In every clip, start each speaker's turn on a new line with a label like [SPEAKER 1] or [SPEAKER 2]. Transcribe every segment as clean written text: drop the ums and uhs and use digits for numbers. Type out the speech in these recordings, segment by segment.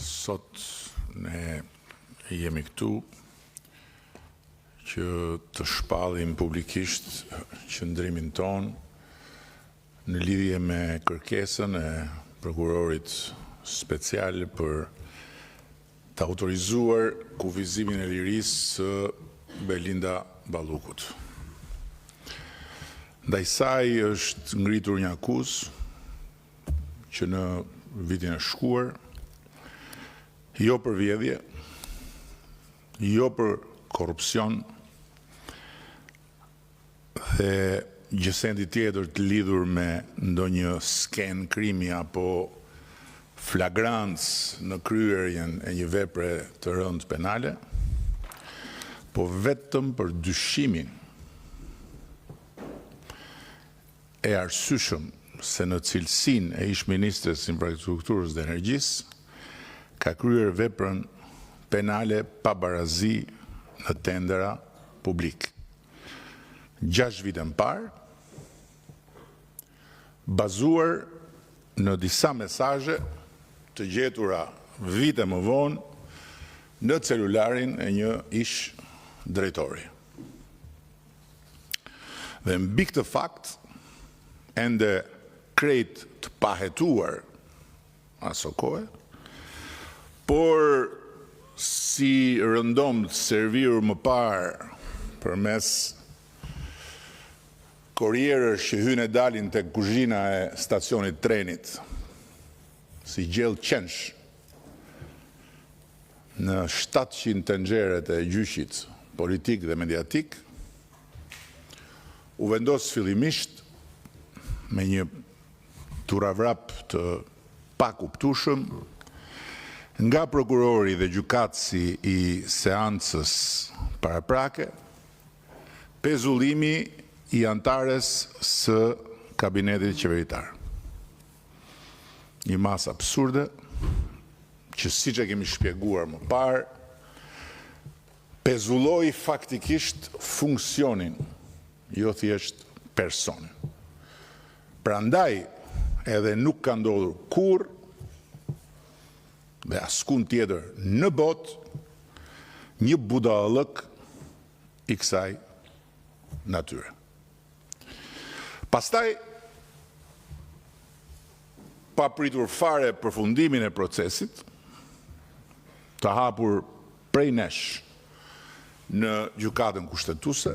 [SPEAKER 1] Sot ne jemi këtu që të shpallim publikisht qëndrimin ton në lidhje me kërkesën e prokurorit special për të autorizuar kufizimin e lirisë së Belinda Ballukut. Ndaj saj është ngritur një akuzë që në vitin e shkuar, jo për vjedhje, jo për korrupsion dhe gjësendi tjetër të lidhur me ndonjë sken krimi apo flagrancë në kryerjen e një vepre të rëndë penale, po vetëm për dyshimin e arsyeshëm se në cilësinë e ish-ministres infrastrukturës dhe energjisë ka kryer veprën penale pa barazi në tendera publik. 6 vite më parë, bazuar në disa mesazhe të gjetura vite më vonë në celularin e një ish drejtori. Dhe mbi këtë fakt, ende krejt të pahetuar aso kohë, por si rëndom të servirur më parë përmes korrierësh që hynë e dalin tek kuzhina e stacionit trenit, si gjellë qensh në 700 tenxheret e gjyqit politik dhe mediatik, u vendos fillimisht me një turavrap të pakuptueshëm nga prokurori dhe gjykatësi i seancës paraprake, pezullimi i antares së kabinetit qeveritar. Një masë absurde që siç e kemi shpjeguar më parë, pezulloi faktikisht funksionin, jo thjesht personin. Prandaj edhe nuk ka ndodhur kurrë dhe askund tjetër në botë një budallëk i kësaj natyre. Pastaj, pa pritur fare përfundimin e procesit, të hapur prej nesh në gjykatën kushtetuese,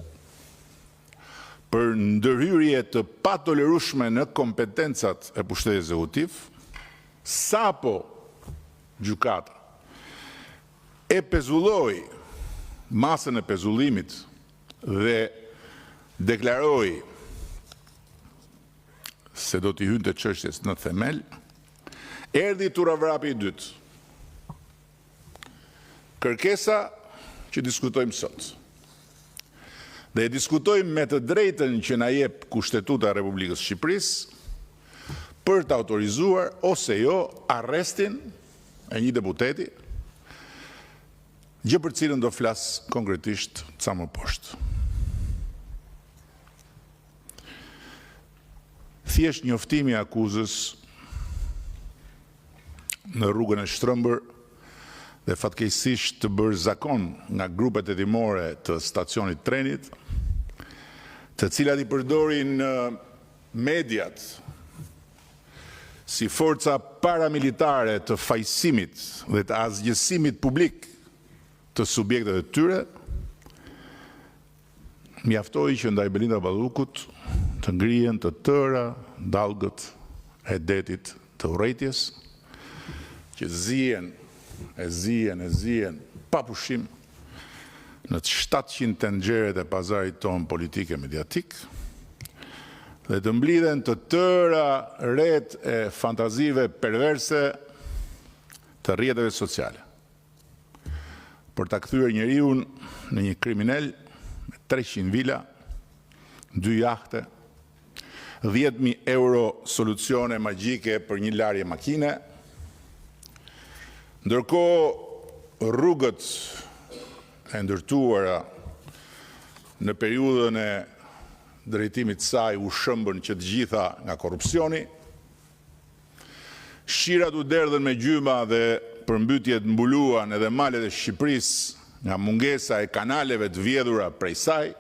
[SPEAKER 1] për ndërhyrje të patolerueshme në kompetencat e pushtetit ekzekutiv, sapo gjykata e pezulloi masën e pezullimit dhe deklaroi se do t'i hynte çështjes në themel, erdhi turavrapi i dytë. Kërkesa që diskutojmë sot. Dhe e diskutojmë me të drejtën që na jep Kushtetuta e Republikës së Shqipërisë për të autorizuar ose jo arrestin e një deputeti, gjë për cilën do flas konkretisht ca më poshtë. Thjesht njoftimi i akuzës në rrugën e Shtrëmbër dhe fatkeqësisht të bërë zakon nga grupet hetimore të stacionit trenit, të cilat i përdorin mediat si forca paramilitare të fajsimit dhe të asgjësimit publik të subjekteve të tyre, mjaftoi që ndaj Belinda Ballukut të ngrihen të tëra dallgët e detit të urrejtjes, që zihen pa pushim në 700 tenxheret e pazarit ton politik e mediatik, dhe të mblidhen të tëra rrjet e fantazive perverse të rrjeteve sociale, për ta kthyer njeriu në një kriminal me 300 vila, 2 jahte, 10.000 euro solucione magjike për një larje makine, ndërkohë rrugët e ndërtuara në periudhën e drejtimit saj u shëmbën që të gjitha nga korrupsioni, shirat u derdhen me gjyma dhe përmbytjet mbuluan edhe malet e Shqipërisë nga mungesa e kanaleve të vjedhura prej saj,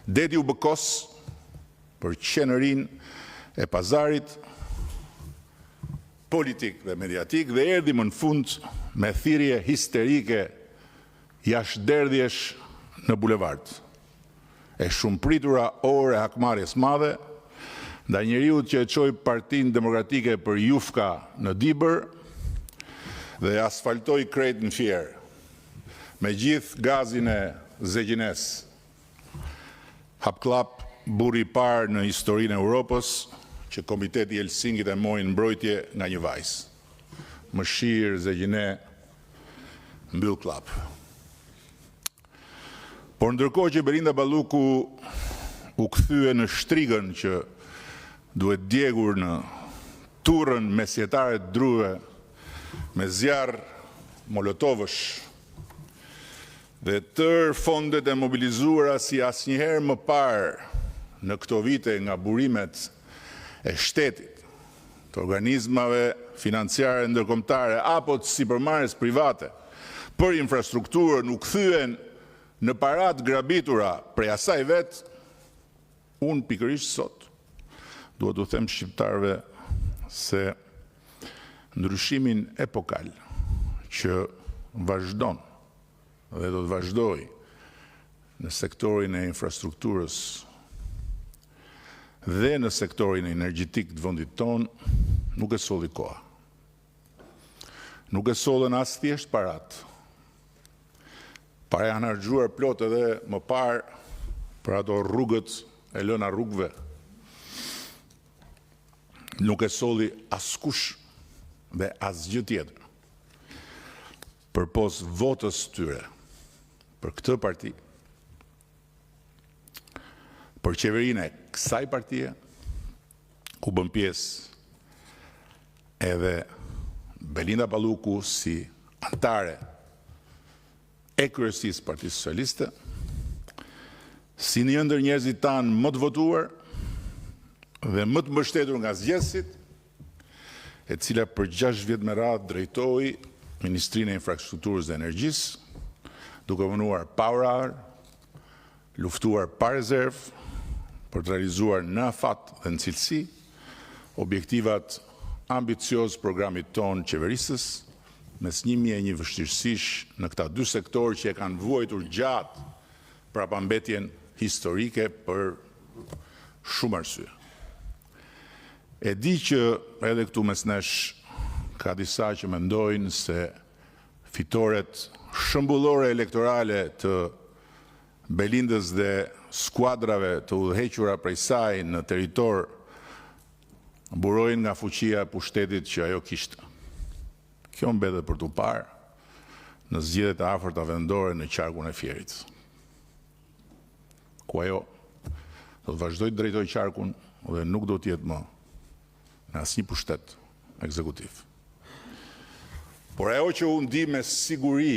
[SPEAKER 1] deti u bëkos për qenërinë e pazarit politik dhe mediatik dhe erdhi më në fund me thirrje histerike jashtëderdhjesh në bulevard. E shumë pritura orë e hakmarrjes madhe ndaj njeriut që e çoi Partinë Demokratike për jufka në Dibër dhe asfaltoi krejt në Fier, me gjithë gazin e Zegjines. Hapklap burri i parë në historinë e Europës që Komiteti i Helsinkit e mori në mbrojtje nga një vajzë. Mëshirë, Zegjine, mbyll klap. Por ndërkohë që Belinda Balluku u kthye në shtrigën që duhet djegur në turrën mesjetare të druve me zjarr molotovësh dhe tërë fondet e mobilizuara si asnjëherë më parë në këto vite nga burimet e shtetit, të organizmave financiare ndërkombëtare apo të sipërmarrjes private për infrastrukturën u kthyen në parat grabitura prej asaj vetë, unë pikërisht sot duhet u them shqiptarëve se ndryshimin epokal që vazhdon dhe do të vazhdoj në sektorin e infrastrukturës dhe në sektorin energjetik të vendit tonë nuk e solli koha. Nuk e sollën as thjesht parat. Para janë harxhuar plot edhe më parë për ato rrugët e lëna rrugëve. Nuk e solli askush dhe asgjë tjetër. Përpos votës tyre për këtë parti, për qeverinë e kësaj partie, ku bën pjesë edhe Belinda Balluku si antare e kryesisë Partisë Socialiste, si një ndër njerëzit tanë më të votuar dhe më të mbështetur nga zgjedhësit, e cila për 6 vjet me radhë drejtoi Ministrinë e Infrastrukturës dhe Energjisë, duke punuar pa orar, luftuar pa rezervë për të realizuar në afat dhe në cilësi objektivat ambicioz programit tonë qeverisës, mes 1001 vështirësish në këta 2 sektorë që e kanë vuajtur gjatë prapambetjen historike për shumë arsye. E di që edhe këtu mes nesh ka disa që mendojnë se fitoret shëmbullore elektorale të Belindës dhe skuadrave të udhëhequra prej saj në territor burojnë nga fuqia e pushtetit që ajo kishte. Kjo mbetet për t'u parë në zgjedhjet e afërta vendore në qarkun e Fierit, ku ajo do të vazhdojë të drejtojë qarkun dhe nuk do të jetë më në asnjë pushtet ekzekutiv. Por ajo që unë di me siguri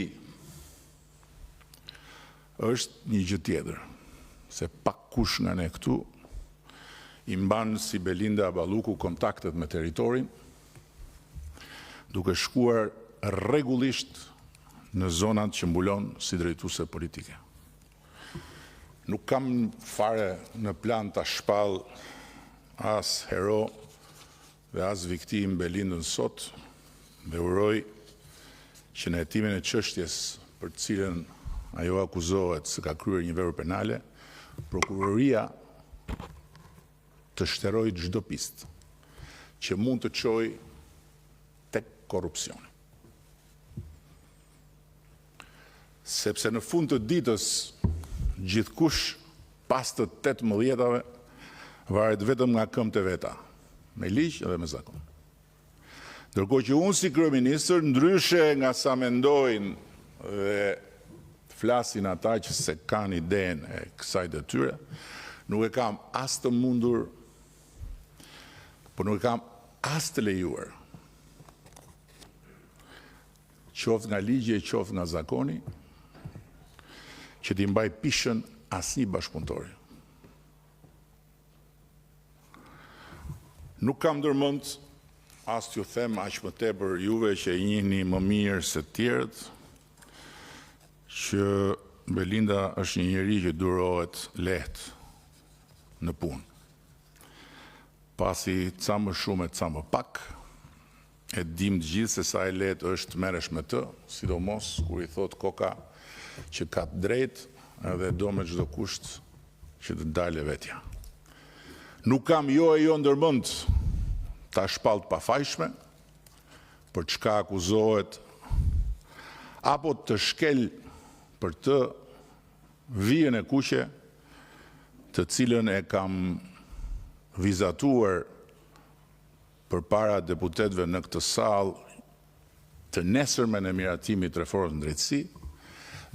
[SPEAKER 1] është një gjë tjetër, se pak kush nga ne këtu i mban si Belinda Balluku kontaktet me territorin, duke shkuar rregullisht në zonat që mbulon si drejtuese politike. Nuk kam fare në plan ta shpall as hero dhe as viktim Belindën sot, dhe uroj që në hetimin e çështjes për të cilën ajo akuzohet se ka kryer një vepër penale, prokuroria të shterojë çdo pistë që mund të çojë tek korrupsioni. Sepse në fund të ditës gjithkush pas të 18-ave varet vetëm nga këmbët e veta, me ligj dhe me zakon. Ndërkohë që unë si kryeministër, ndryshe nga sa mendojnë dhe flasin ata që se kanë idenë e kësaj detyre, nuk e kam as të mundur, por nuk e kam as të lejuar, qoftë nga ligji e qoftë nga zakoni, që t'i mbaj pishën asnjë bashkëpunëtori. Nuk kam ndërmend as t'ju them aq më tepër juve që e njihni më mirë se të tjerët, që Belinda është një njeri që durohet lehtë në punë. Pasi ca më shumë e ca më pak, e dim të gjithë se sa e lehtë është të merresh me të, sidomos kur i thot koka që ka të drejtë edhe do me çdo kusht që të dalë vetja. Nuk kam jo e jo ndërmend ta shpallë të pafajshme, për çka akuzohet, apo të shkel për të vijën e kuqe, të cilën e kam vizatuar përpara deputetëve në këtë sallë të nesërmen e miratimit të reformës në drejtësi,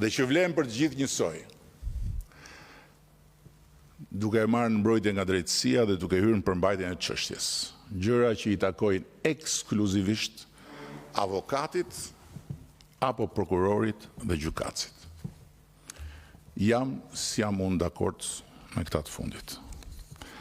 [SPEAKER 1] dhe që vlen për të gjithë njësoj, duke e marrë në mbrojtje nga drejtësia dhe duke hyrë në përmbajtjen e çështjes. Gjëra që i takojnë ekskluzivisht avokatit apo prokurorit dhe gjykatësit. Jam unë dakord me këta të fundit.